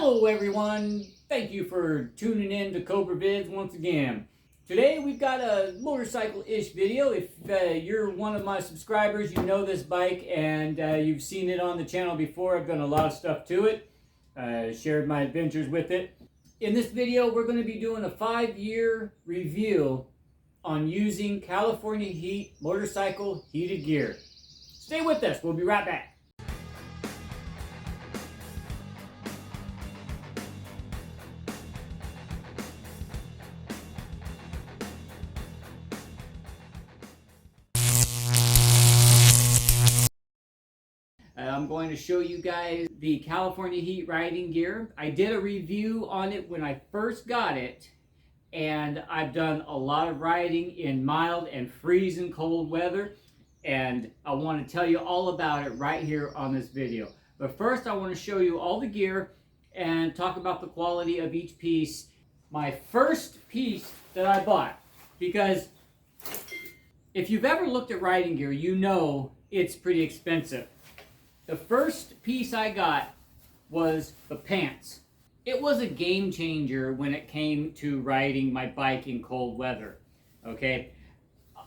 Hello everyone, thank you for tuning in to Cobra Vids once again. Today we've got a motorcycle-ish video. If you're one of my subscribers, you know this bike and you've seen it on the channel before. I've done a lot of stuff to it, shared my adventures with it. In this video we're going to be doing a 5-year review on using California Heat motorcycle heated gear. Stay with us, we'll be right back. I'm going to show you guys the California Heat riding gear. I did a review on it when I first got it, and I've done a lot of riding in mild and freezing cold weather, and I want to tell you all about it right here on this video. But first I want to show you all the gear and talk about the quality of each piece. My first piece that I bought, because if you've ever looked at riding gear, you know it's pretty expensive. The first piece I got was the pants. It was a game changer when it came to riding my bike in cold weather. Okay,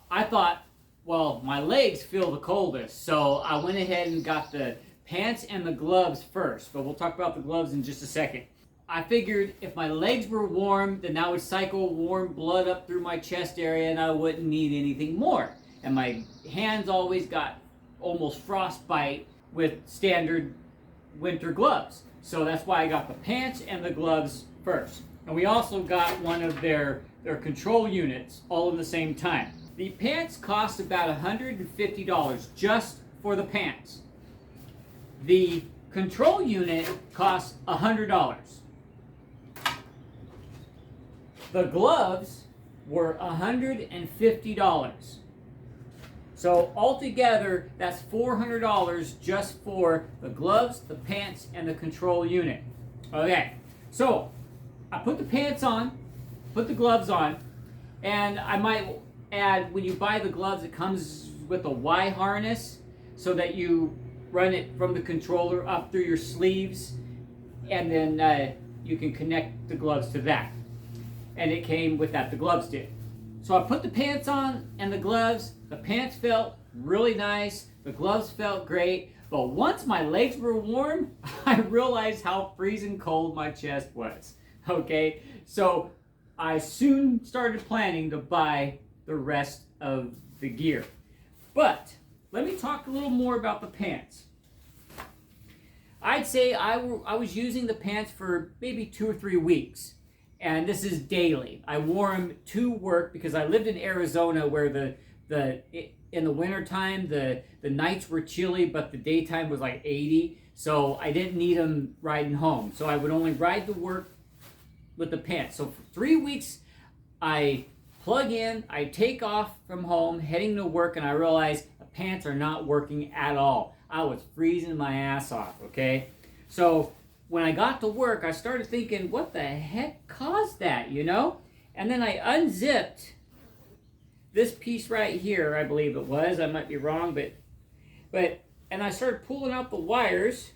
I thought, well, my legs feel the coldest, so I went ahead and got the pants and the gloves first, but we'll talk about the gloves in just a second. I figured if my legs were warm, then that would cycle warm blood up through my chest area and I wouldn't need anything more. And my hands always got almost frostbite with standard winter gloves. So that's why I got the pants and the gloves first. And we also got one of their control units all in the same time. The pants cost about $150 just for the pants. The control unit costs $100. The gloves were $150. So altogether, that's $400 just for the gloves, the pants, and the control unit. Okay, so I put the pants on, put the gloves on, and I might add, when you buy the gloves, it comes with a Y harness so that you run it from the controller up through your sleeves, and then you can connect the gloves to that. And it came with that, the gloves did. So I put the pants on and the gloves. The pants felt really nice. The gloves felt great. But once my legs were warm, I realized how freezing cold my chest was. Okay, so I soon started planning to buy the rest of the gear. But let me talk a little more about the pants. I'd say I was using the pants for maybe 2 or 3 weeks. And this is daily. I wore them to work because I lived in Arizona where in the wintertime the nights were chilly but the daytime was like 80. So I didn't need them riding home. So I would only ride to work with the pants. So for 3 weeks I plug in, I take off from home, heading to work, and I realize the pants are not working at all. I was freezing my ass off, okay? So when I got to work, I started thinking, what the heck caused that, you know? And then I unzipped this piece right here, I believe it was. I might be wrong, and I started pulling out the wires,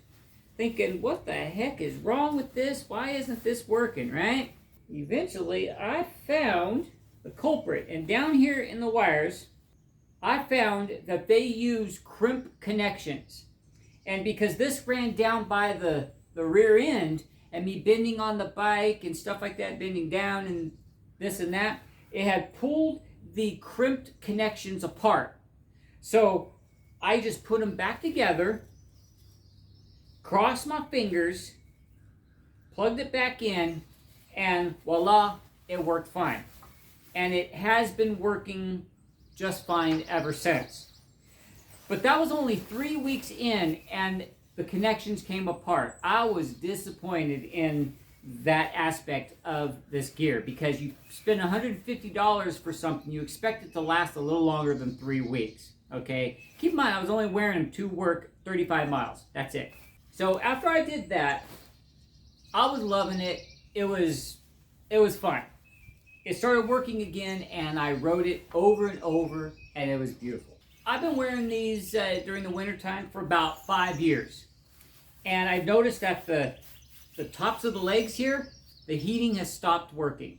thinking, what the heck is wrong with this? Why isn't this working, right? Eventually, I found the culprit. And down here in the wires, I found that they use crimp connections. And because this ran down by the rear end, and me bending on the bike and stuff like that, bending down and this and that, it had pulled the crimped connections apart. So I just put them back together, crossed my fingers, plugged it back in, and voila, it worked fine. And it has been working just fine ever since. But that was only 3 weeks in, and the connections came apart. I was disappointed in that aspect of this gear because you spend $150 for something, you expect it to last a little longer than 3 weeks. Okay, keep in mind I was only wearing them to work 35 miles. That's it. So after I did that, I was loving it. It was fun. It started working again, and I rode it over and over, and it was beautiful. I've been wearing these during the wintertime for about 5 years. And I've noticed that the tops of the legs here, the heating has stopped working.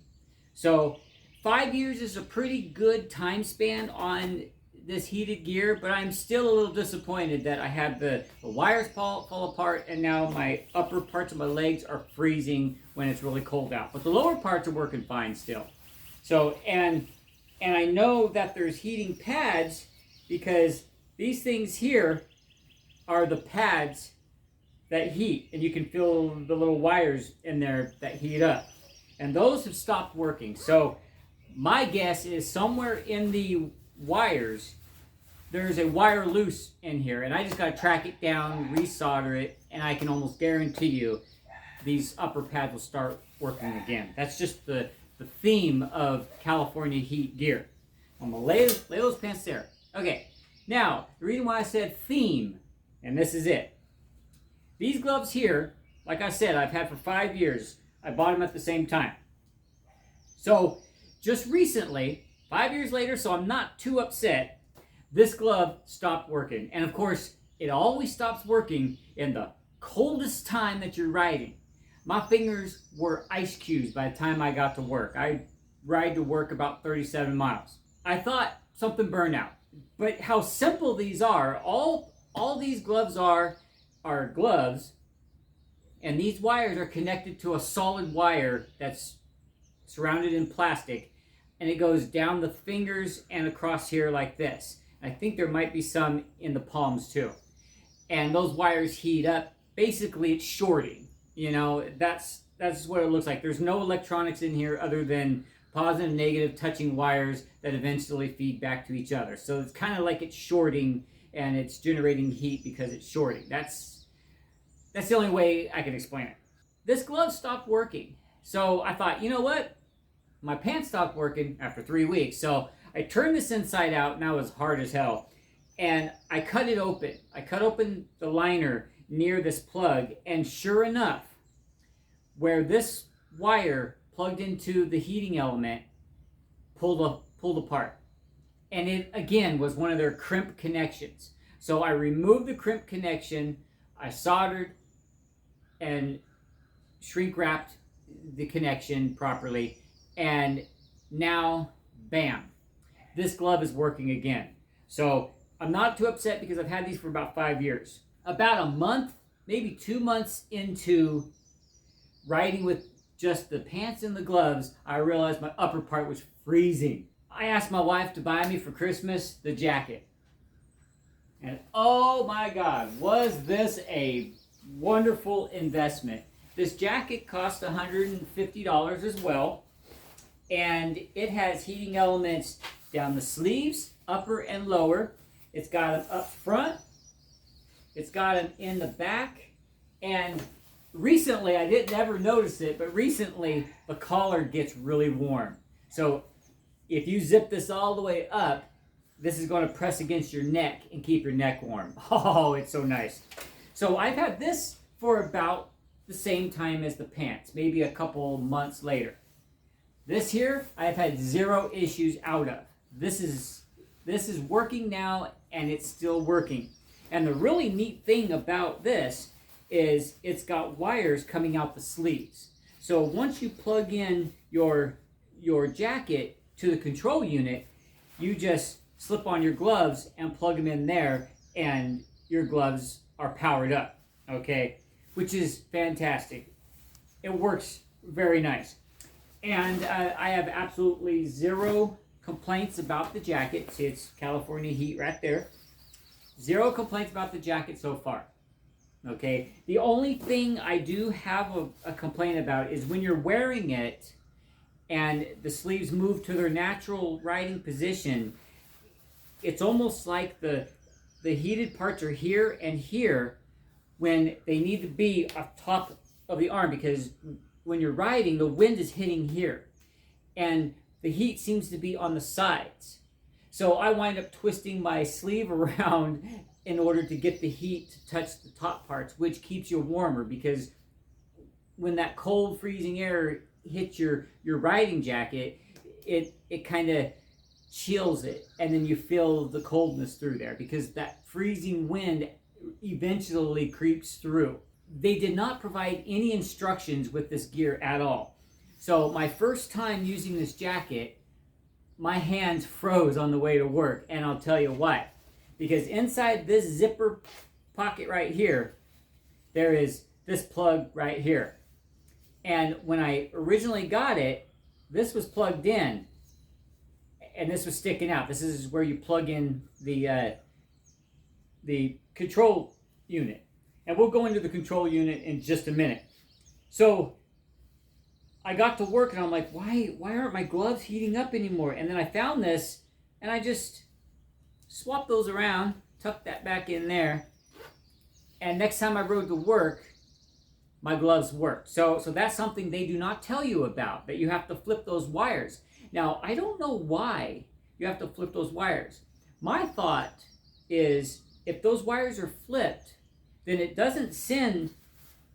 So 5 years is a pretty good time span on this heated gear, but I'm still a little disappointed that I have the wires fall apart, and now my upper parts of my legs are freezing when it's really cold out. But the lower parts are working fine still. So, and I know that there's heating pads because these things here are the pads that heat, and you can feel the little wires in there that heat up. And those have stopped working. So my guess is somewhere in the wires, there's a wire loose in here, and I just got to track it down, resolder it, and I can almost guarantee you these upper pads will start working again. That's just the theme of California heat gear. I'm going to lay those pants there. Okay, now, the reason why I said theme, and this is it. These gloves here, like I said, I've had for 5 years. I bought them at the same time. So, just recently, 5 years later, so I'm not too upset, this glove stopped working. And of course, it always stops working in the coldest time that you're riding. My fingers were ice cubes by the time I got to work. I ride to work about 37 miles. I thought something burned out. But how simple these are, all these gloves are gloves, and these wires are connected to a solid wire that's surrounded in plastic, and it goes down the fingers and across here like this. I think there might be some in the palms too. And those wires heat up. Basically, it's shorting. You know, that's what it looks like. There's no electronics in here other than positive and negative touching wires that eventually feed back to each other. So it's kind of like it's shorting, and it's generating heat because it's shorting. That's the only way I can explain it. This glove stopped working. So I thought, you know what? My pants stopped working after 3 weeks. So I turned this inside out. Now it's hard as hell. And I cut it open. I cut open the liner near this plug. And sure enough, where this wire plugged into the heating element pulled apart. And it, again, was one of their crimp connections. So I removed the crimp connection. I soldered and shrink wrapped the connection properly. And now, bam, this glove is working again. So I'm not too upset because I've had these for about 5 years. About a month, maybe 2 months into riding with just the pants and the gloves, I realized my upper part was freezing. I asked my wife to buy me for Christmas the jacket. And oh my God, was this a wonderful investment. This jacket cost $150 as well. And it has heating elements down the sleeves, upper and lower. It's got them up front. It's got them in the back. And recently, I didn't ever notice it, but recently the collar gets really warm. So if you zip this all the way up, this is going to press against your neck and keep your neck warm. Oh, it's so nice. So I've had this for about the same time as the pants, maybe a couple months later. This here, I've had 0 issues out of. This is working now, and it's still working. And the really neat thing about this is it's got wires coming out the sleeves. So once you plug in your jacket to the control unit, you just slip on your gloves and plug them in there, and your gloves are powered up, okay? Which is fantastic. It works very nice. And I have absolutely 0 complaints about the jacket. See, it's California heat right there. 0 complaints about the jacket so far. Okay, the only thing I do have a complaint about is when you're wearing it and the sleeves move to their natural riding position, it's almost like the heated parts are here and here when they need to be up top of the arm, because when you're riding, the wind is hitting here and the heat seems to be on the sides. So I wind up twisting my sleeve around in order to get the heat to touch the top parts, which keeps you warmer, because when that cold freezing air hits your riding jacket, it kind of chills it, and then you feel the coldness through there because that freezing wind eventually creeps through. they did not provide any instructions with this gear at all. So my first time using this jacket, my hands froze on the way to work, and I'll tell you why. Because inside this zipper pocket right here, there is this plug right here. And when I originally got it, this was plugged in, and this was sticking out. This is where you plug in the control unit. And we'll go into the control unit in just a minute. So I got to work, and I'm like, why aren't my gloves heating up anymore? And then I found this, and I just swapped those around, tucked that back in there, and next time I rode to work, my gloves worked. So that's something they do not tell you about, that you have to flip those wires. Now, I don't know why you have to flip those wires. My thought is, if those wires are flipped, then it doesn't send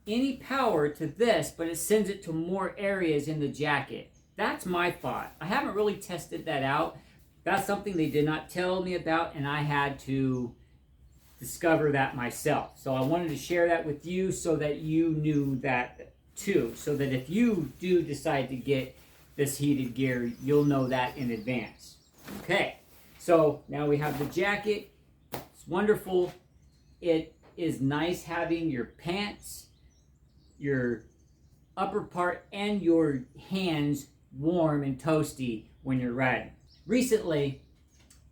any power to this, but it sends it to more areas in the jacket. That's my thought. I haven't really tested that out. That's something they did not tell me about, and I had to discover that myself. So I wanted to share that with you so that you knew that too, so that if you do decide to get this heated gear, you'll know that in advance. Okay, so now we have the jacket. It's wonderful. It is nice having your pants, your upper part, and your hands warm and toasty when you're riding. Recently,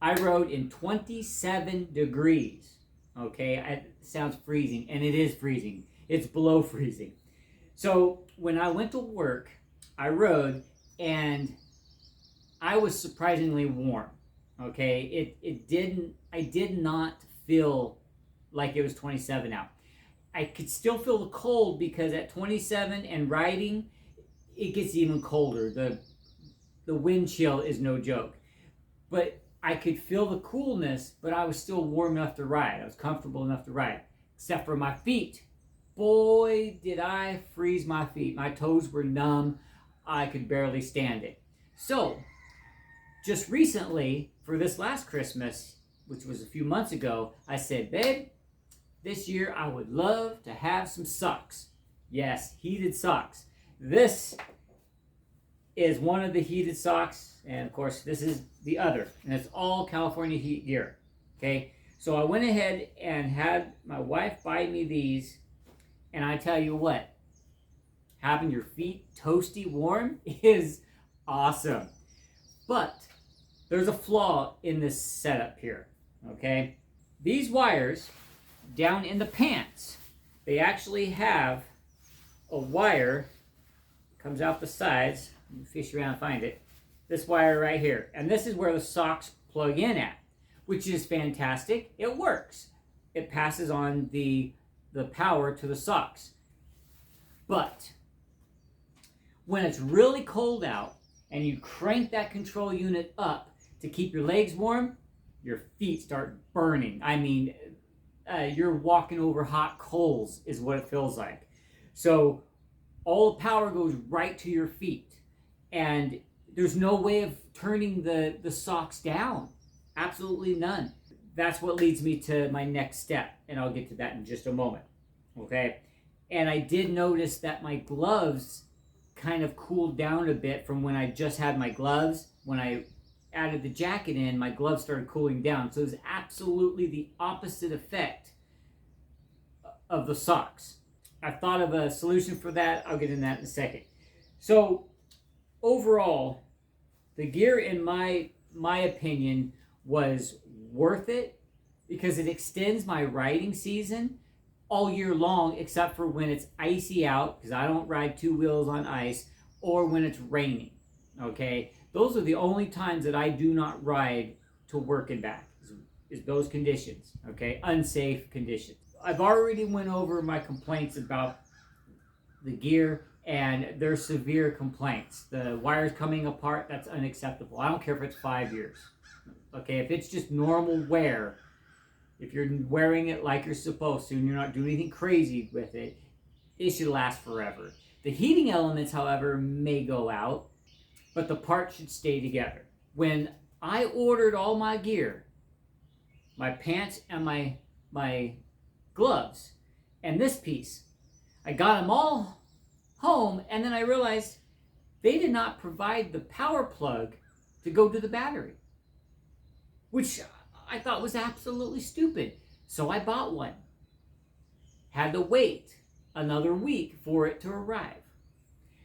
I rode in 27 degrees. Okay, it sounds freezing, and it is freezing. It's below freezing. So when I went to work, I rode, and I was surprisingly warm. Okay, I did not feel like it was 27 out. I could still feel the cold, because at 27 and riding, it gets even colder. The wind chill is no joke. But I could feel the coolness, but I was still warm enough to ride. I was comfortable enough to ride, except for my feet. Boy, did I freeze my feet. My toes were numb. I could barely stand it. So, just recently, for this last Christmas, which was a few months ago, I said, babe, this year I would love to have some socks. Yes, heated socks. This is one of the heated socks, and of course this is the other, and it's all California heat gear. Okay, so I went ahead and had my wife buy me these, and I tell you what, having your feet toasty warm is awesome. But there's a flaw in this setup here. Okay, these wires down in the pants, they actually have a wire, comes out the sides. Fish around and find it. This wire right here, and this is where the socks plug in at, which is fantastic. It works. It passes on the power to the socks. But when it's really cold out and you crank that control unit up to keep your legs warm, your feet start burning. I mean, you're walking over hot coals is what it feels like. So all the power goes right to your feet. And there's no way of turning the socks down. Absolutely none. That's what leads me to my next step, and I'll get to that in just a moment. Okay? And I did notice that my gloves kind of cooled down a bit from when I just had my gloves. When I added the jacket in, my gloves started cooling down. So it was absolutely the opposite effect of the socks. I thought of a solution for that. I'll get into that in a second. So overall, the gear, in my opinion, was worth it because it extends my riding season all year long, except for when it's icy out, because I don't ride two wheels on ice, or when it's raining. Okay, those are the only times that I do not ride to work and back, is those conditions. Okay, unsafe conditions. I've already went over my complaints about the gear, and they're severe complaints. The wires coming apart, that's unacceptable. I don't care if it's 5 years. Okay, if it's just normal wear, if you're wearing it like you're supposed to and you're not doing anything crazy with it, it should last forever. The heating elements, however, may go out, but the parts should stay together. When I ordered all my gear, my pants and my gloves, and this piece, I got them all home, and then I realized they did not provide the power plug to go to the battery, which I thought was absolutely stupid. So I bought one. Had to wait another week for it to arrive.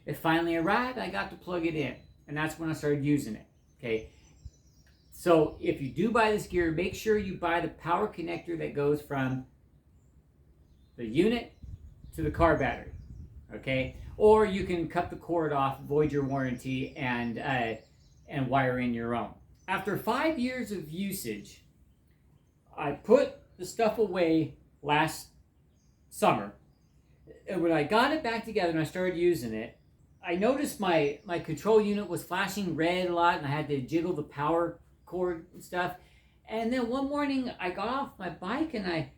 It finally arrived, I got to plug it in, and that's when I started using it. Okay. So if you do buy this gear, make sure you buy the power connector that goes from the unit to the car battery. Okay? Or you can cut the cord off, void your warranty, and wire in your own. After 5 years of usage, I put the stuff away last summer. And when I got it back together and I started using it, I noticed my control unit was flashing red a lot, and I had to jiggle the power cord and stuff. And then one morning I got off my bike and I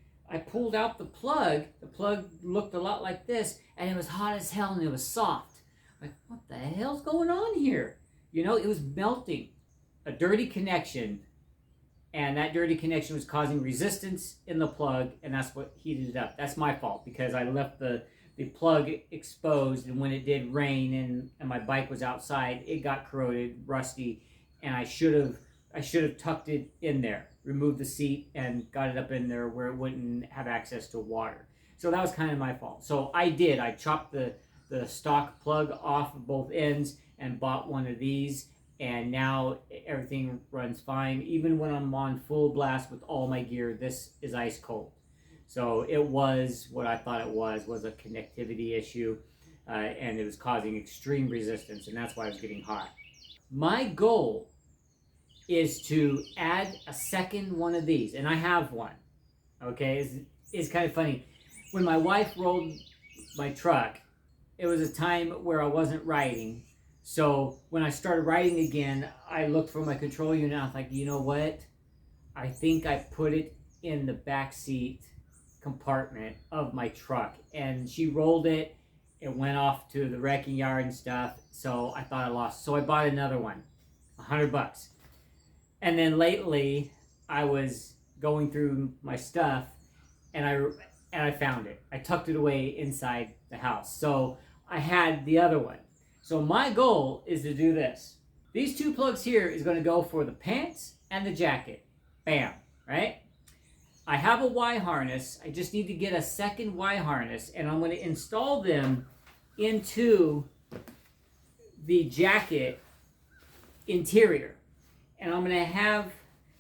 pulled out the plug. The plug looked a lot like this, and it was hot as hell and it was soft. Like, what the hell's going on here? You know, it was melting. A dirty connection, and that dirty connection was causing resistance in the plug, and that's what heated it up. That's my fault, because I left the plug exposed, and when it did rain and my bike was outside, it got corroded, rusty, and I should have tucked it in there, removed the seat, and got it up in there where it wouldn't have access to water. So that was kind of my fault. So I chopped the stock plug off of both ends and bought one of these, and now everything runs fine. Even when I'm on full blast with all my gear, this is ice cold. So it was what I thought it was a connectivity issue, and it was causing extreme resistance, and that's why it was getting hot. My goal is to add a second one of these, and I have one. Okay, it's kind of funny. When my wife rolled my truck, it was a time where I wasn't riding. So when I started riding again, I looked for my control unit. I was like, you know what? I think I put it in the back seat compartment of my truck, and she rolled it. It went off to the wrecking yard and stuff. So I thought I lost. So I bought another one, $100. And then lately, I was going through my stuff, and I found it. I tucked it away inside the house. So I had the other one. So my goal is to do this. These two plugs here is going to go for the pants and the jacket. Bam, right? I have a Y harness. I just need to get a second Y harness, and I'm going to install them into the jacket interior. And I'm going to have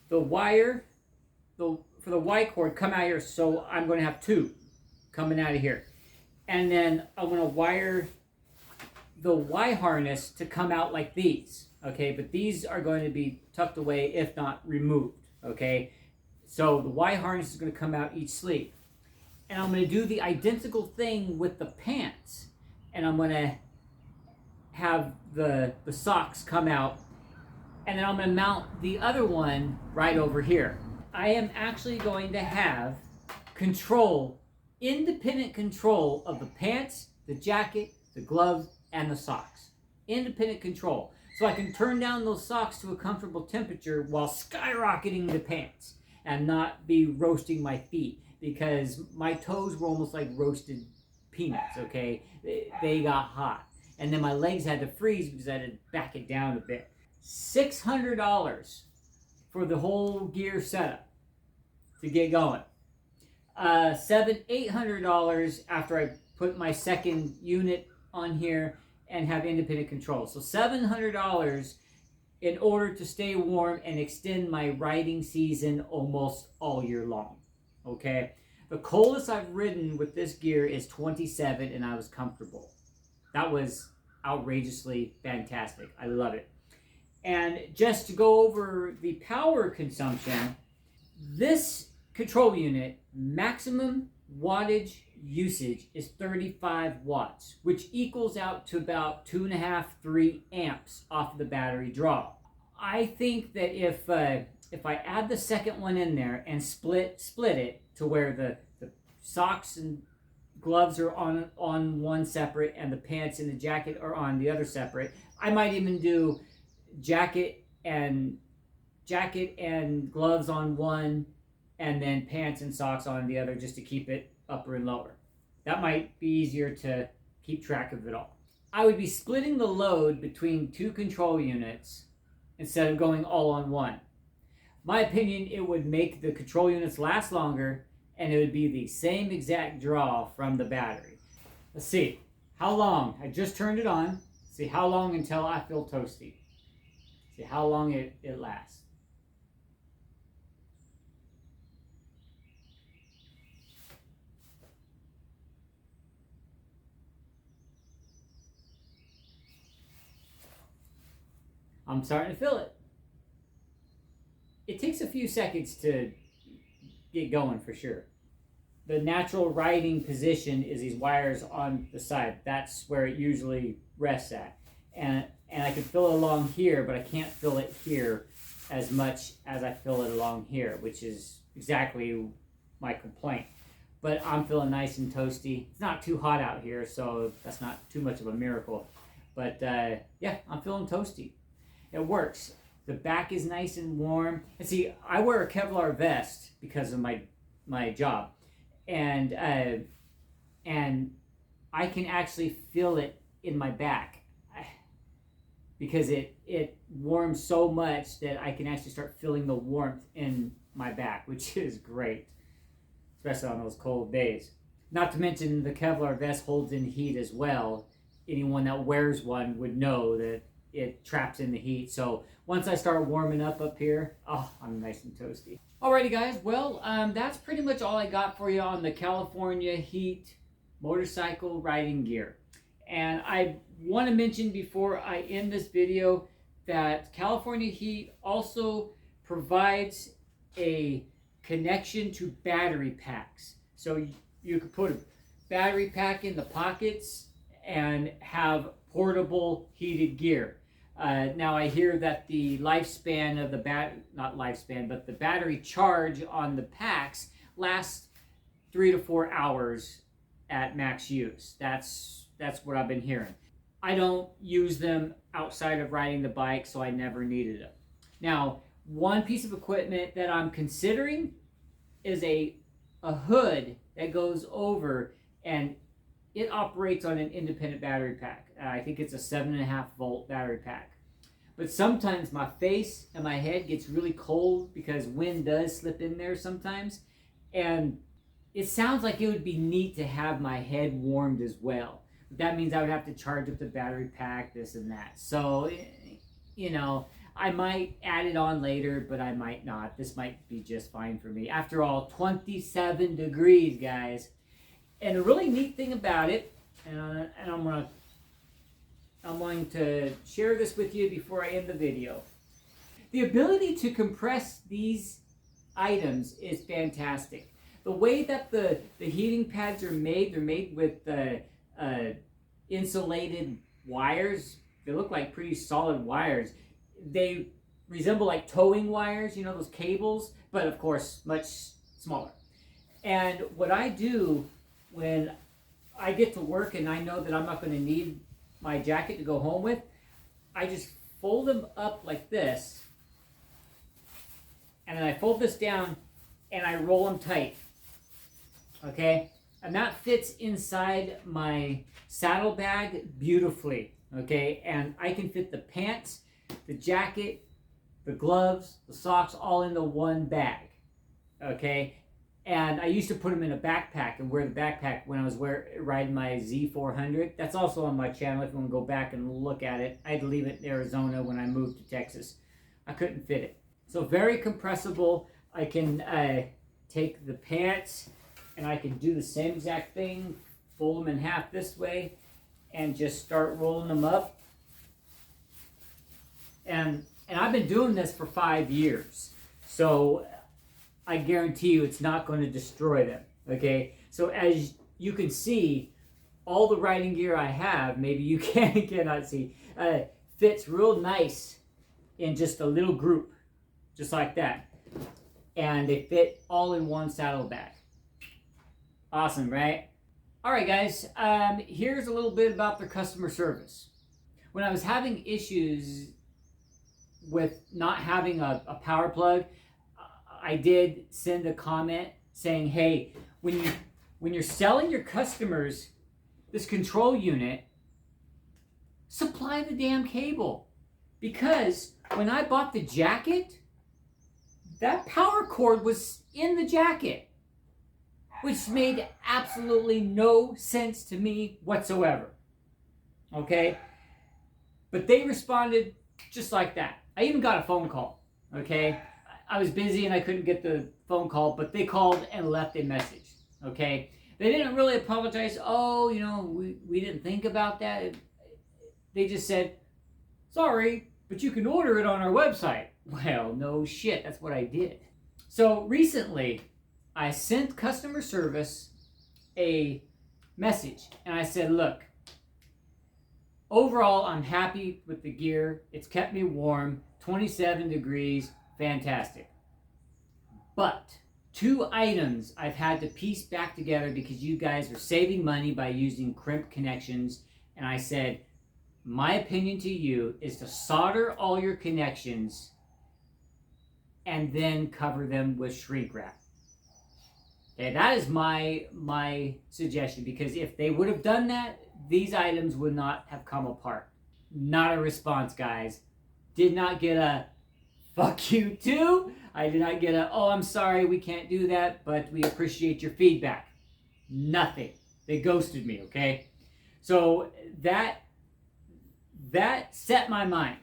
the wire for the Y cord come out here, so I'm going to have two coming out of here. And then I'm going to wire the Y harness to come out like these, okay? But these are going to be tucked away, if not removed, okay? So the Y harness is going to come out each sleeve. And I'm going to do the identical thing with the pants. And I'm going to have the socks come out. And then I'm going to mount the other one right over here. I am actually going to have independent control of the pants, the jacket, the gloves, and the socks. Independent control. So I can turn down those socks to a comfortable temperature while skyrocketing the pants and not be roasting my feet, because my toes were almost like roasted peanuts, okay? They got hot. And then my legs had to freeze because I had to back it down a bit. $600 for the whole gear setup to get going. $800 after I put my second unit on here and have independent control. So $700 in order to stay warm and extend my riding season almost all year long. Okay? The coldest I've ridden with this gear is 27, and I was comfortable. That was outrageously fantastic. I love it. And just to go over the power consumption, this control unit, maximum wattage usage is 35 watts, which equals out to about 2.5, 3 amps off of the battery draw. I think that if I add the second one in there and split it to where the socks and gloves are on one separate and the pants and the jacket are on the other separate, I might even do jacket and gloves on one, and then pants and socks on the other, just to keep it upper and lower. That might be easier to keep track of it all. I would be splitting the load between 2 control units instead of going all on one. My opinion, it would make the control units last longer, and it would be the same exact draw from the battery. Let's see how long. I just turned it on. See how long until I feel toasty. See how long it lasts. I'm starting to feel it. It takes a few seconds to get going for sure. The natural riding position is these wires on the side. That's where it usually rests at. And I can feel it along here, but I can't feel it here as much as I feel it along here, which is exactly my complaint. But I'm feeling nice and toasty. It's not too hot out here, so that's not too much of a miracle. But yeah, I'm feeling toasty. It works. The back is nice and warm. And see, I wear a Kevlar vest because of my job, and I can actually feel it in my back because it warms so much that I can actually start feeling the warmth in my back, which is great, especially on those cold days. Not to mention the Kevlar vest holds in heat as well. Anyone that wears one would know that it traps in the heat. So once I start warming up here, oh, I'm nice and toasty. Alrighty guys, well, that's pretty much all I got for you on the California Heat motorcycle riding gear. And I want to mention before I end this video that California Heat also provides a connection to battery packs. So you could put a battery pack in the pockets and have portable heated gear. Now I hear that the lifespan of the the battery charge on the packs lasts 3 to 4 hours at max use. That's what I've been hearing. I don't use them outside of riding the bike, so I never needed them. Now, one piece of equipment that I'm considering is a hood that goes over, and it operates on an independent battery pack. I think it's a 7.5 volt battery pack. But sometimes my face and my head gets really cold because wind does slip in there sometimes. And it sounds like it would be neat to have my head warmed as well. But that means I would have to charge up the battery pack, this and that. So, you know, I might add it on later, but I might not. This might be just fine for me. After all, 27 degrees, guys. And a really neat thing about it, and I'm going to share this with you before I end the video. The ability to compress these items is fantastic. The way that the heating pads are made, they're made with insulated wires. They look like pretty solid wires. They resemble like towing wires, you know, those cables, but of course much smaller. And what I do when I get to work and I know that I'm not going to need my jacket to go home with, I just fold them up like this, and then I fold this down and I roll them tight. Okay? And that fits inside my saddlebag beautifully. Okay? And I can fit the pants, the jacket, the gloves, the socks all into one bag. Okay? And I used to put them in a backpack and wear the backpack when I was riding my Z400. That's also on my channel if you want to go back and look at it. I had to leave it in Arizona when I moved to Texas. I couldn't fit it. So very compressible. I can take the pants and I can do the same exact thing. Fold them in half this way and just start rolling them up. And I've been doing this for 5 years. So I guarantee you it's not going to destroy them, okay? So as you can see, all the riding gear I have, maybe you cannot see, fits real nice in just a little group, just like that. And they fit all in one saddlebag. Awesome, right? All right, guys, here's a little bit about their customer service. When I was having issues with not having a power plug, I did send a comment saying, hey, when when you're selling your customers this control unit, supply the damn cable. Because when I bought the jacket, that power cord was in the jacket, which made absolutely no sense to me whatsoever. Okay? But they responded just like that. I even got a phone call. Okay? I was busy and I couldn't get the phone call, but they called and left a message. Okay? They didn't really apologize. Oh, you know, we didn't think about that. They just said, sorry, but you can order it on our website. Well, no shit, that's what I did. So recently, I sent customer service a message, and I said, look, overall, I'm happy with the gear. It's kept me warm, 27 degrees, fantastic. But 2 items I've had to piece back together because you guys are saving money by using crimp connections, and I said, my opinion to you is to solder all your connections and then cover them with shrink wrap. Okay, that is my suggestion, because if they would have done that, these items would not have come apart. Not a response, guys. Did not get a fuck you too. I did not get a, oh, I'm sorry, we can't do that, but we appreciate your feedback. Nothing. They ghosted me, okay? So that set my mind.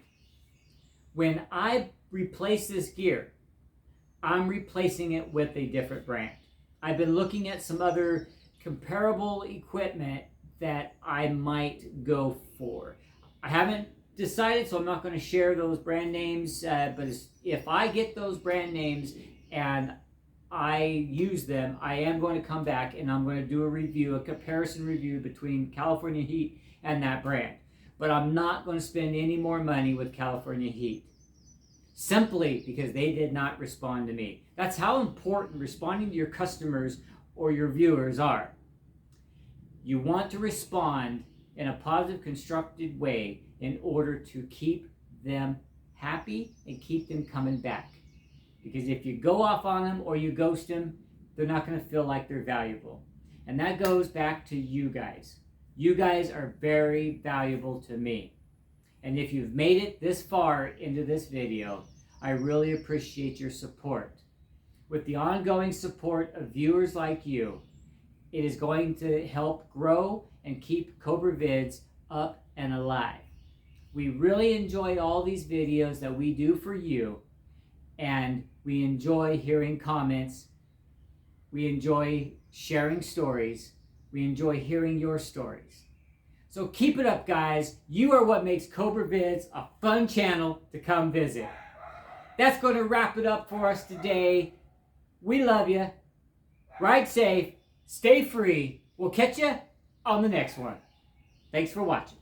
When I replace this gear, I'm replacing it with a different brand. I've been looking at some other comparable equipment that I might go for. I haven't decided, so I'm not going to share those brand names, but if I get those brand names and I use them, I am going to come back and I'm going to do a review, a comparison review between California Heat and that brand. But I'm not going to spend any more money with California Heat, simply because they did not respond to me. That's how important responding to your customers or your viewers are. You want to respond in a positive, constructive way in order to keep them happy and keep them coming back. Because if you go off on them or you ghost them, they're not going to feel like they're valuable. And that goes back to you guys. You guys are very valuable to me. And if you've made it this far into this video, I really appreciate your support. With the ongoing support of viewers like you, it is going to help grow and keep Cobra Vids up and alive. We really enjoy all these videos that we do for you, and we enjoy hearing comments. We enjoy sharing stories. We enjoy hearing your stories. So keep it up, guys. You are what makes Cobra Vids a fun channel to come visit. That's going to wrap it up for us today. We love you. Ride safe. Stay free. We'll catch you on the next one. Thanks for watching.